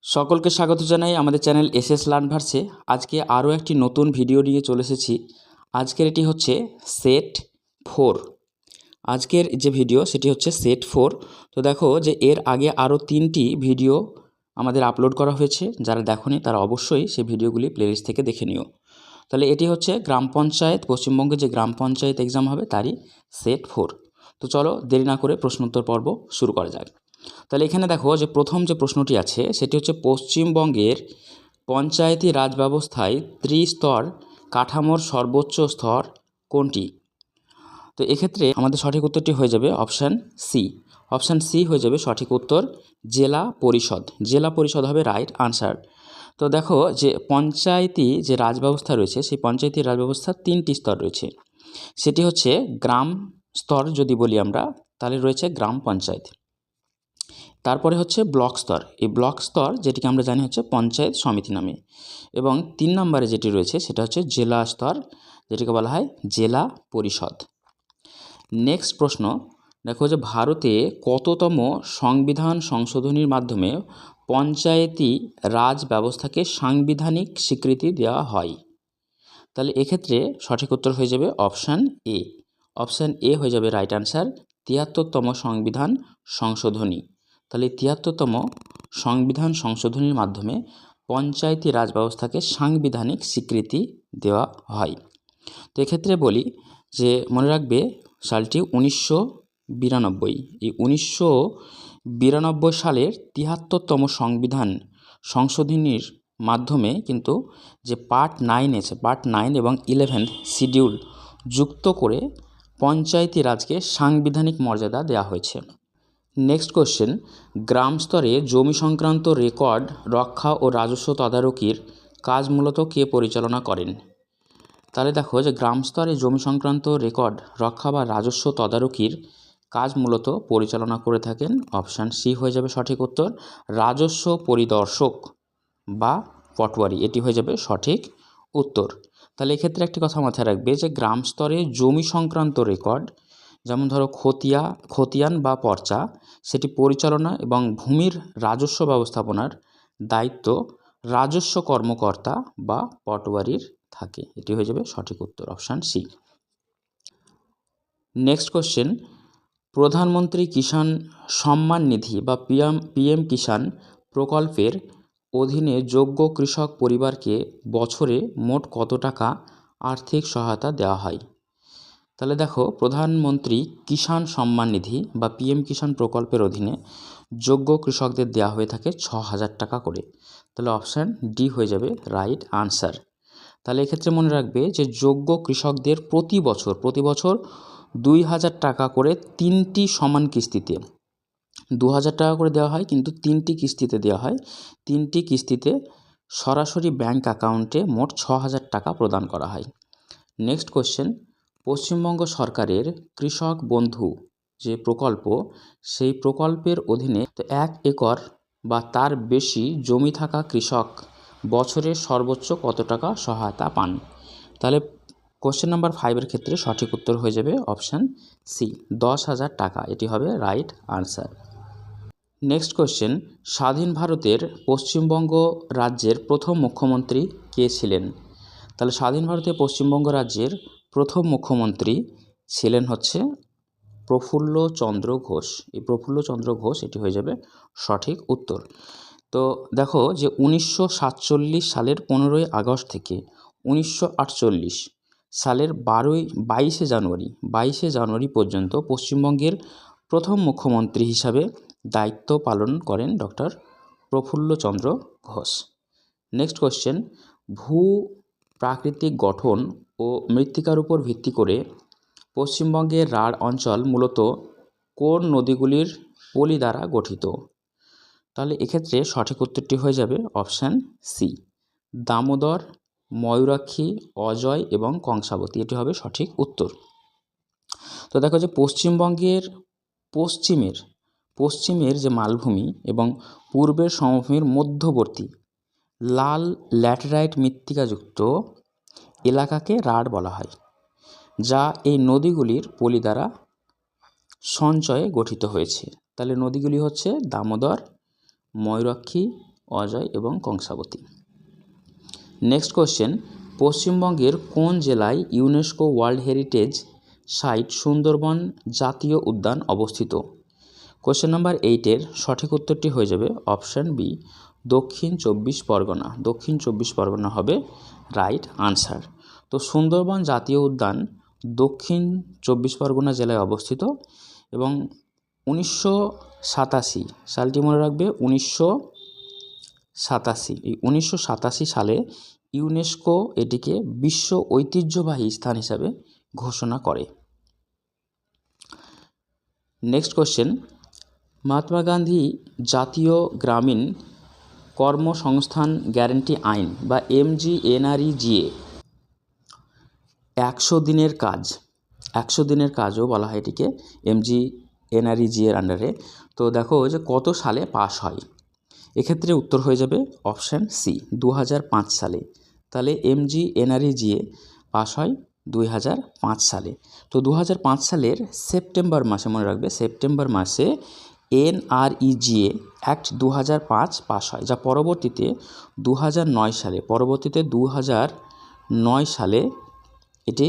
সকলকে স্বাগত জানাই আমাদের চ্যানেল এসএস লার্নভার্সে। আজকে আরও একটি নতুন ভিডিও নিয়ে চলে এসেছি। আজকের এটি হচ্ছে সেট 4। আজকের যে ভিডিও সেটি হচ্ছে সেট 4। তো দেখো যে এর আগে আরও 3টি ভিডিও আমাদের আপলোড করা হয়েছে। যারা দেখোনি তারা অবশ্যই সেই ভিডিওগুলি প্লেলিস্ট থেকে দেখে নিও। তাহলে এটি হচ্ছে গ্রাম পঞ্চায়েত, পশ্চিমবঙ্গে যে গ্রাম পঞ্চায়েত এক্সাম হবে তারই সেট 4। তো চলো দেরি না করে প্রশ্নোত্তর পর্ব শুরু করা যাক। তাহলে এখানে দেখো যে প্রথম যে প্রশ্নটি আছে সেটি হচ্ছে পশ্চিমবঙ্গের পঞ্চায়েতি রাজ ব্যবস্থায় ত্রিস্তর কাঠামোর সর্বোচ্চ স্তর কোনটি? তো এক্ষেত্রে আমাদের সঠিক উত্তরটি হয়ে যাবে অপশান সি। অপশান সি হয়ে যাবে সঠিক উত্তর, জেলা পরিষদ। জেলা পরিষদ হবে রাইট আনসার। তো দেখো যে পঞ্চায়েতি যে রাজ ব্যবস্থা রয়েছে সেই পঞ্চায়েতি রাজ ব্যবস্থার 3টি স্তর রয়েছে। সেটি হচ্ছে গ্রাম স্তর যদি বলি আমরা, তাহলে রয়েছে গ্রাম পঞ্চায়েত। তারপরে হচ্ছে ব্লক স্তর। এই ব্লক স্তর যেটিকে আমরা জানি হচ্ছে পঞ্চায়েত সমিতি নামে। এবং 3 নম্বরে যেটি রয়েছে সেটা হচ্ছে জেলা স্তর, যেটিকে বলা হয় জেলা পরিষদ। নেক্সট প্রশ্ন দেখো যে ভারতে কততম সংবিধান সংশোধনীর মাধ্যমে পঞ্চায়েতি রাজ ব্যবস্থাকে সাংবিধানিক স্বীকৃতি দেওয়া হয়? তাহলে এক্ষেত্রে সঠিক উত্তর হয়ে যাবে অপশান এ। অপশান এ হয়ে যাবে রাইট আনসার, 73তম সংবিধান সংশোধনী। তাহলে 73তম সংবিধান সংশোধনীর মাধ্যমে পঞ্চায়েতি রাজ ব্যবস্থাকে সাংবিধানিক স্বীকৃতি দেওয়া হয়। তো এক্ষেত্রে বলি যে মনে রাখবে সালটি 1992। এই 1992 সালের 73তম সংবিধান সংশোধনীর মাধ্যমে কিন্তু যে পার্ট 9 আছে, পার্ট 9 এবং 11 শিডিউল যুক্ত করে পঞ্চায়েতি রাজকে সাংবিধানিক মর্যাদা দেওয়া হয়েছে। নেক্সট কোশ্চেন, গ্রাম স্তরে জমি সংক্রান্ত রেকর্ড রক্ষা ও রাজস্ব তদারকির কাজ মূলত কে পরিচালনা করেন? তাহলে দেখো যে গ্রাম স্তরে জমি সংক্রান্ত রেকর্ড রক্ষা বা রাজস্ব তদারকির কাজ মূলত পরিচালনা করে থাকেন, অপশান সি হয়ে যাবে সঠিক উত্তর, রাজস্ব পরিদর্শক বা পটওয়ারি। এটি হয়ে যাবে সঠিক উত্তর। তাহলে এক্ষেত্রে একটি কথা মাথায় রাখবে যে গ্রাম স্তরে জমি সংক্রান্ত রেকর্ড, যেমন ধরো খতিয়ান বা পর্চা, সেটি পরিচালনা এবং ভূমির রাজস্ব ব্যবস্থাপনার দায়িত্ব রাজস্ব কর্মকর্তা বা পটওয়ারির থাকে। এটি হয়ে যাবে সঠিক উত্তর, অপশান সি। নেক্সট কোশ্চেন, প্রধানমন্ত্রী কিষাণ সম্মান নিধি বা পিএম কিষাণ প্রকল্পের অধীনে যোগ্য কৃষক পরিবারকে বছরে মোট কত টাকা আর্থিক সহায়তা দেওয়া হয়? তাহলে দেখো প্রধানমন্ত্রী কিষাণ সম্মান নিধি বা পিএম কিষাণ প্রকল্পের অধীনে যোগ্য কৃষকদের দেওয়া হয়ে থাকে 6,000 টাকা করে। তাহলে অপশান ডি হয়ে যাবে রাইট আনসার। তাহলে এক্ষেত্রে মনে রাখবে যে যোগ্য কৃষকদের প্রতি বছর 2,000 টাকা করে 3টি সমান কিস্তিতে 2,000 টাকা করে দেওয়া হয়, কিন্তু 3টি কিস্তিতে দেওয়া হয়। 3টি কিস্তিতে সরাসরি ব্যাংক অ্যাকাউন্টে মোট 6,000 টাকা প্রদান করা হয়। নেক্সট কোশ্চেন, পশ্চিমবঙ্গ সরকারের কৃষক বন্ধু যে প্রকল্প, সেই প্রকল্পের অধীনে 1 একর বা তার বেশি জমি থাকা কৃষক বছরে সর্বোচ্চ কত টাকা সহায়তা পান? তাহলে কোশ্চেন নাম্বার 5-এর ক্ষেত্রে সঠিক উত্তর হয়ে যাবে অপশান সি, 10,000 টাকা। এটি হবে রাইট আনসার। নেক্সট কোশ্চেন, স্বাধীন ভারতের পশ্চিমবঙ্গ রাজ্যের প্রথম মুখ্যমন্ত্রী কে ছিলেন? তাহলে স্বাধীন ভারতের পশ্চিমবঙ্গ রাজ্যের প্রথম মুখ্যমন্ত্রী ছিলেন হচ্ছে প্রফুল্লচন্দ্র ঘোষ। এই প্রফুল্লচন্দ্র ঘোষ এটি হয়ে যাবে সঠিক উত্তর। তো দেখো যে 1947 সালের 15ই আগস্ট থেকে 1948 সালের 22শে জানুয়ারি পর্যন্ত পশ্চিমবঙ্গের প্রথম মুখ্যমন্ত্রী হিসাবে দায়িত্ব পালন করেন doctor Prafullachandra Ghosh. Next question, ভূ প্রাকৃতিক গঠন ও মৃত্তিকার উপর ভিত্তি করে পশ্চিমবঙ্গের রাঢ় অঞ্চল মূলত কোন নদীগুলির পলি দ্বারা গঠিত? তাহলে এক্ষেত্রে সঠিক উত্তরটি হয়ে যাবে অপশান সি, দামোদর, ময়ূরাক্ষী, অজয় এবং কংসাবতী। এটি হবে সঠিক উত্তর। তো দেখো যে পশ্চিমবঙ্গের পশ্চিমের যে মালভূমি এবং পূর্বের সমভূমির মধ্যবর্তী লাল ল্যাটেরাইট মৃত্তিকাযুক্ত এলাকাকে রাঢ় বলা হয়, যা এই নদীগুলির পলি দ্বারা সঞ্চয়ে গঠিত হয়েছে। তাহলে নদীগুলি হচ্ছে দামোদর, ময়ূরাক্ষী অজয় এবং কংসাবতী। নেক্সট কোশ্চেন, পশ্চিমবঙ্গের কোন জেলায় UNESCO world heritage site Sundarban জাতীয় উদ্যান অবস্থিত? কোশ্চেন নাম্বার 8-এর সঠিক উত্তরটি হয়ে যাবে অপশান বি, দক্ষিণ 24 পরগনা। দক্ষিণ 24 পরগনা হবে রাইট আনসার। তো সুন্দরবন জাতীয় উদ্যান দক্ষিণ 24 পরগনা জেলায় অবস্থিত এবং 1987 সালটি মনে রাখবে, 1987। এই 1987 সালে ইউনেস্কো এটিকে বিশ্ব ঐতিহ্যবাহী স্থান হিসাবে ঘোষণা করে। নেক্সট কোশ্চেন, মহাত্মা গান্ধী জাতীয় গ্রামীণ কর্মসংস্থান গ্যারান্টি আইন বা MGNREGA 100 দিনের কাজ, 100 দিনের কাজও বলা হয় এটিকে MGNREGA এর আন্ডারে। তো দেখো যে কত সালে পাস হয়, এক্ষেত্রে উত্তর হয়ে যাবে অপশান সি, 2005 সালে। তাহলে MGNREGA পাস হয় 2005 সালে। তো 2005 সালের সেপ্টেম্বর মাসে, মনে রাখবে সেপ্টেম্বর মাসে NREGA অ্যাক্ট 2005 পাস হয়, যা পরবর্তীতে 2009 সালে এটি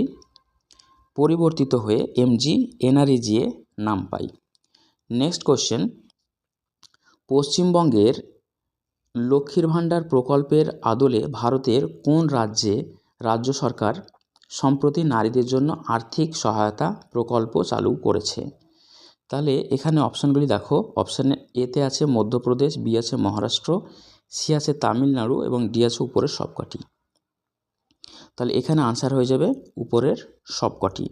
পরিবর্তিত হয়ে MGNREGA নাম পায়। নেক্সট কোশ্চেন, পশ্চিমবঙ্গের লক্ষ্মীর ভাণ্ডার প্রকল্পের আদলে ভারতের কোন রাজ্য সরকার সম্প্রতি নারীদের জন্য আর্থিক সহায়তা প্রকল্প চালু করেছে? তাহলে এখানে অপশানগুলি দেখো, অপশান এতে আছে মধ্যপ্রদেশ, বি আছে মহারাষ্ট্র, সি আছে তামিলনাড়ু এবং ডি আছে উপরের সবকটি। তাহলে এখানে আনসার হয়ে যাবে উপরের সবকটি।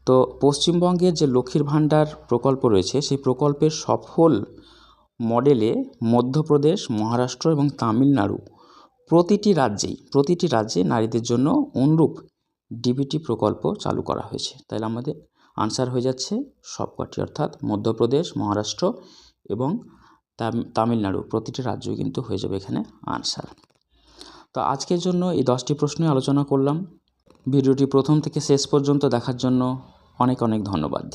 তো পশ্চিমবঙ্গের যে লক্ষ্মীর ভাণ্ডার প্রকল্প রয়েছে, সেই প্রকল্পের সফল মডেলে মধ্যপ্রদেশ, মহারাষ্ট্র এবং তামিলনাড়ু প্রতিটি রাজ্যে নারীদের জন্য অনুরূপ ডিবিটি প্রকল্প চালু করা হয়েছে। তাহলে আমাদের আনসার হয়ে যাচ্ছে সবকটি, অর্থাৎ মধ্যপ্রদেশ, মহারাষ্ট্র এবং তামিলনাড়ু প্রতিটি রাজ্য কিন্তু হয়ে যাবে এখানে আনসার। তো আজকের জন্য এই 10টি প্রশ্নে আলোচনা করলাম। ভিডিওটি প্রথম থেকে শেষ পর্যন্ত দেখার জন্য অনেক অনেক ধন্যবাদ।